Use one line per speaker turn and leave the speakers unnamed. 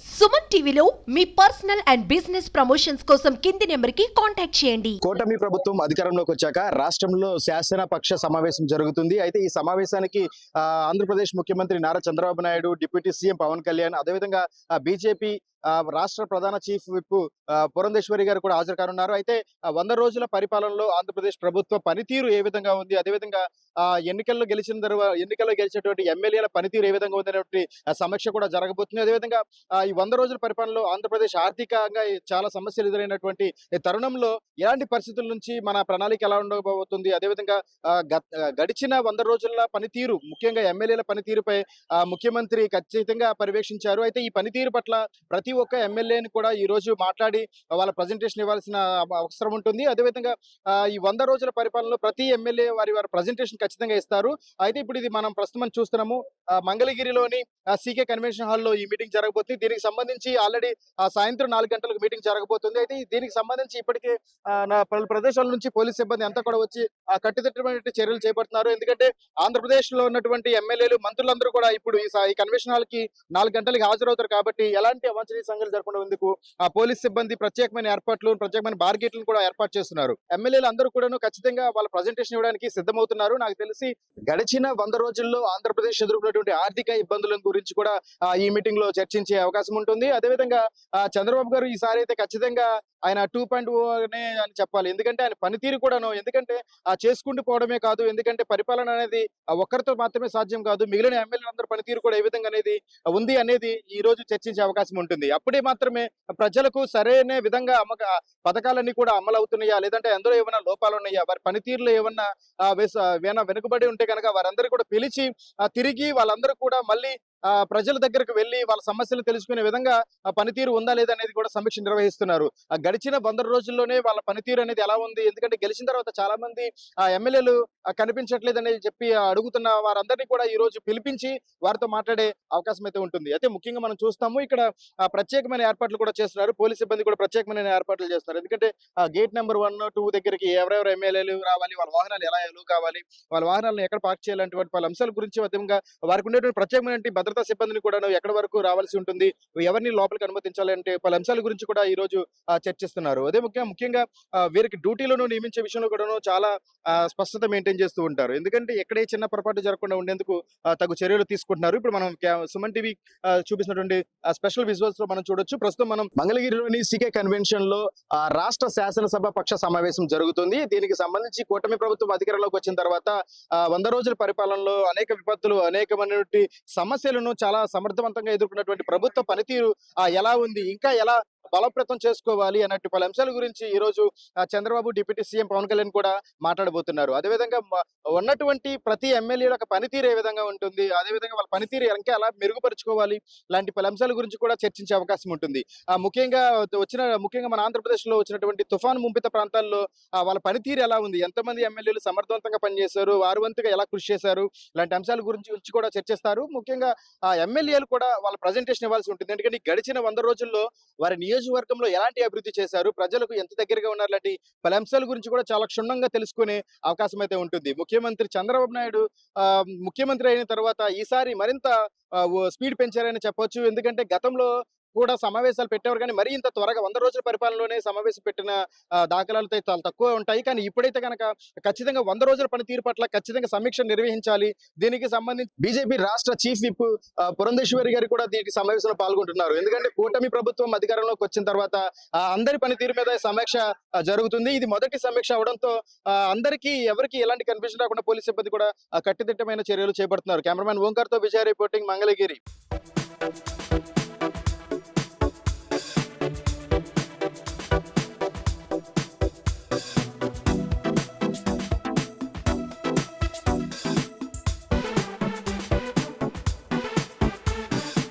సుమన్ టీవీలో మీ personal and business promotions కోసం కింది నెంబర్కి కాంటాక్ట్ చేయండి.
కూటమి ప్రభుత్వం అధికారంలోకి వచ్చాక రాష్ట్రంలో శాసనపక్ష సమావేశం జరుగుతుంది. అయితే ఈ సమావేశానికి ఆంధ్రప్రదేశ్ ముఖ్యమంత్రి నారా చంద్రబాబు నాయుడు, డిప్యూటీ సీఎం పవన్ కళ్యాణ్, అదేవిధంగా బీజేపీ రాష్ట్ర ప్రధాన చీఫ్ విప్ పురంధేశ్వరి గారు కూడా హాజరు కానున్నారు. అయితే 100 రోజుల పరిపాలనలో ఆంధ్రప్రదేశ్ ప్రభుత్వ పనితీరు ఏ విధంగా ఉంది, అదేవిధంగా ఎన్నికల్లో గెలిచినటువంటి ఎమ్మెల్యేల పనితీరు ఏ విధంగా ఉంది అనేటువంటి సమీక్ష కూడా జరగబోతుంది. అదేవిధంగా ఈ 100 రోజుల పరిపాలనలో ఆంధ్రప్రదేశ్ ఆర్థికంగా చాలా సమస్యలు ఎదురైనటువంటి తరుణంలో ఎలాంటి పరిస్థితుల నుంచి మన ప్రణాళిక ఎలా ఉండబోతుంది, అదేవిధంగా గడిచిన 100 రోజుల పనితీరు, ముఖ్యంగా ఎమ్మెల్యేల పనితీరుపై ముఖ్యమంత్రి ఖచ్చితంగా పర్యవేక్షించారు. అయితే ఈ పనితీరు పట్ల ప్రతి ఒక్క ఎమ్మెల్యేని కూడా ఈ రోజు మాట్లాడి వాళ్ళ ప్రజెంటేషన్ ఇవ్వాల్సిన అవసరం ఉంటుంది. అదేవిధంగా ఈ 100 రోజుల పరిపాలనలో ప్రతి ఎమ్మెల్యే వారి ప్రజెంటేషన్ ఖచ్చితంగా ఇస్తారు. అయితే ఇప్పుడు ఇది మనం ప్రస్తుతం చూస్తున్నాము, మంగళగిరిలోని సీకే కన్వెన్షన్ హాల్లో ఈ మీటింగ్ జరగబోతుంది. దీనికి సంబంధించి ఆల్రెడీ సాయంత్రం 4 గంటలకు మీటింగ్ జరగబోతుంది. అయితే దీనికి సంబంధించి ఇప్పటికే పలు ప్రదేశాల నుంచి పోలీస్ సిబ్బంది అంతా కూడా వచ్చి కట్టుదిట్టమైన చర్యలు చేపడుతున్నారు. ఎందుకంటే ఆంధ్రప్రదేశ్ లో ఉన్నటువంటి ఎమ్మెల్యేలు, మంత్రులందరూ కూడా ఇప్పుడు ఈ కన్వెన్షన్ హాల్ కి 4 గంటలకి హాజరవుతారు. కాబట్టి ఎలాంటి అవాంఛనీయ సంఘటనలు జరగకుండా ఎందుకు పోలీస్ సిబ్బంది ప్రత్యేకమైన ఏర్పాట్లు, ప్రత్యేకమైన బార్గేట్లను కూడా ఏర్పాటు చేస్తున్నారు. ఎమ్మెల్యేలు అందరూ కూడా ఖచ్చితంగా వాళ్ళ ప్రజెంటేషన్ ఇవ్వడానికి సిద్ధమవుతున్నారు. నాకు తెలిసి గడిచిన 100 రోజుల్లో ఆంధ్రప్రదేశ్ ఎదుర్కొన్నటువంటి ఆర్థిక ఇబ్బందుల గురించి కూడా ఈ మీటింగ్ లో చర్చించే అవకాశం ఉంటుంది. అదేవిధంగా చంద్రబాబు గారు ఈసారి అయితే ఖచ్చితంగా ఆయన 2.0 అని చెప్పాలి. ఎందుకంటే ఆయన పనితీరు కూడాను, ఎందుకంటే చేసుకుంటూ పోవడమే కాదు, ఎందుకంటే పరిపాలన అనేది ఒక్కరితో మాత్రమే సాధ్యం కాదు, మిగిలిన ఎమ్మెల్యేలందరూ పనితీరు కూడా ఏ విధంగా అనేది ఉంది అనేది ఈ రోజు చర్చించే అవకాశం ఉంటుంది. అప్పుడే మాత్రమే ప్రజలకు సరైన విధంగా పథకాలన్నీ కూడా అమలు అవుతున్నాయా, లేదంటే అందులో ఏమైనా లోపాలు ఉన్నాయా, వారి పనితీరులో ఏమన్నా వెనుకబడి ఉంటే కనుక వారందరూ కూడా పిలిచి తిరిగి వాళ్ళందరూ కూడా మళ్ళీ ప్రజల దగ్గరకు వెళ్లి వాళ్ళ సమస్యలు తెలుసుకునే విధంగా పనితీరు ఉందా లేదా అనేది కూడా సమీక్ష నిర్వహిస్తున్నారు. గడిచిన 100 రోజుల్లోనే వాళ్ళ పనితీరు అనేది ఎలా ఉంది, ఎందుకంటే గెలిచిన తర్వాత చాలా మంది ఎమ్మెల్యేలు కనిపించట్లేదు అనేది చెప్పి అడుగుతున్న వారందరినీ కూడా ఈ రోజు పిలిపించి వారితో మాట్లాడే అవకాశం అయితే ఉంటుంది. అయితే ముఖ్యంగా మనం చూస్తాము, ఇక్కడ ప్రత్యేకమైన ఏర్పాట్లు కూడా చేస్తున్నారు. పోలీస్ సిబ్బంది కూడా ప్రత్యేకమైన ఏర్పాట్లు చేస్తున్నారు. ఎందుకంటే గేట్ నెంబర్ 1, 2 దగ్గరికి ఎవరెవరు ఎమ్మెల్యేలు రావాలి, వాళ్ళ వాహనాలు ఎలా కావాలి, వాళ్ళ వాహనాలను ఎక్కడ పార్క్ చేయాలంటే వాళ్ళ అంశాల గురించి, అదేవిధంగా వారికి ఉండేటువంటి ప్రత్యేకమైన భద్రతా సిబ్బందిని కూడా ఎక్కడి వరకు రావాల్సి ఉంటుంది, ఎవరిని లోపలికి అనుమతించాలి అంటే పలు అంశాల గురించి కూడా ఈ రోజు చర్చిస్తున్నారు. అదే ముఖ్యంగా వీరికి డ్యూటీలను నియమించే విషయంలో కూడా చాలా స్పష్టత మెయింటైన్ చేస్తూ ఉంటారు. ఎందుకంటే ఎక్కడే చిన్న పొరపాటు జరగకుండా ఉండేందుకు తగు చర్యలు తీసుకుంటున్నారు. ఇప్పుడు మనం సుమన్ టీవీ చూపిస్తున్నటువంటి స్పెషల్ విజువల్స్ లో మనం చూడొచ్చు. ప్రస్తుతం మనం మంగళగిరిలోని సీకే కన్వెన్షన్ లో రాష్ట్ర శాసనసభ పక్ష సమావేశం జరుగుతుంది. దీనికి సంబంధించి కూటమి ప్రభుత్వం అధికారంలోకి వచ్చిన తర్వాత 100 రోజుల పరిపాలనలో అనేక విపత్తులు, అనేకమైనటువంటి సమస్యలను చాలా సమర్థవంతంగా ఎదుర్కొన్నటువంటి ప్రభుత్వ పనితీరు ఎలా ఉంది, ఇంకా ఎలా బలోపేతం చేసుకోవాలి అన్నట్టు పలు అంశాల గురించి ఈ రోజు చంద్రబాబు, డిప్యూటీ సీఎం పవన్ కళ్యాణ్ కూడా మాట్లాడబోతున్నారు. అదేవిధంగా ఉన్నటువంటి ప్రతి ఎమ్మెల్యే యొక్క పనితీరు ఏ విధంగా ఉంటుంది, అదేవిధంగా వాళ్ళ పనితీరు ఇంకా ఎలా మెరుగుపరుచుకోవాలి, లాంటి పలు అంశాల గురించి కూడా చర్చించే అవకాశం ఉంటుంది. ముఖ్యంగా మన ఆంధ్రప్రదేశ్ లో వచ్చినటువంటి తుఫాను ముంపిత ప్రాంతాల్లో వాళ్ళ పనితీరు ఎలా ఉంది, ఎంతమంది ఎమ్మెల్యేలు సమర్థవంతంగా పనిచేశారు, వారు వంతుగా ఎలా కృషి చేశారు, ఇలాంటి అంశాల గురించి కూడా చర్చిస్తారు. ముఖ్యంగా ఎమ్మెల్యేలు కూడా వాళ్ళ ప్రజెంటేషన్ ఇవ్వాల్సి ఉంటుంది. ఎందుకంటే గడిచిన 100 రోజుల్లో వారి నియోజకవర్గంలో ఎలాంటి అభివృద్ధి చేశారు, ప్రజలకు ఎంత దగ్గరగా ఉన్నారు, లాంటి పలు అంశాల గురించి కూడా చాలా క్షుణ్ణంగా తెలుసుకునే అవకాశం అయితే ఉంటుంది. ముఖ్యమంత్రి చంద్రబాబు నాయుడు ముఖ్యమంత్రి అయిన తర్వాత ఈసారి మరింత స్పీడ్ పెంచారని చెప్పొచ్చు. ఎందుకంటే గతంలో కూడా సమావేశాలు పెట్టేవారు, కానీ మరీ ఇంత త్వరగా 100 రోజుల పరిపాలనలోనే సమావేశం పెట్టిన దాఖలాలు చాలా తక్కువ ఉంటాయి. కానీ ఇప్పుడైతే కనుక ఖచ్చితంగా 100 రోజుల పనితీరు పట్ల ఖచ్చితంగా సమీక్ష నిర్వహించాలి. దీనికి సంబంధించి బీజేపీ రాష్ట్ర చీఫ్ విప్ పురంధేశ్వరి గారు కూడా దీనికి సమావేశంలో పాల్గొంటున్నారు. ఎందుకంటే కూటమి ప్రభుత్వం అధికారంలోకి వచ్చిన తర్వాత అందరి పనితీరు మీద సమీక్ష జరుగుతుంది. ఇది మొదటి సమీక్ష అవడంతో అందరికీ ఎవరికి ఎలాంటి కన్ఫ్యూజన్ రాకుండా పోలీస్ సిబ్బంది కూడా కట్టుదిట్టమైన చర్యలు చేపడుతున్నారు. కెమెరామెన్ ఓంకార్ తో విజయ రిపోర్టింగ్, మంగళగిరి.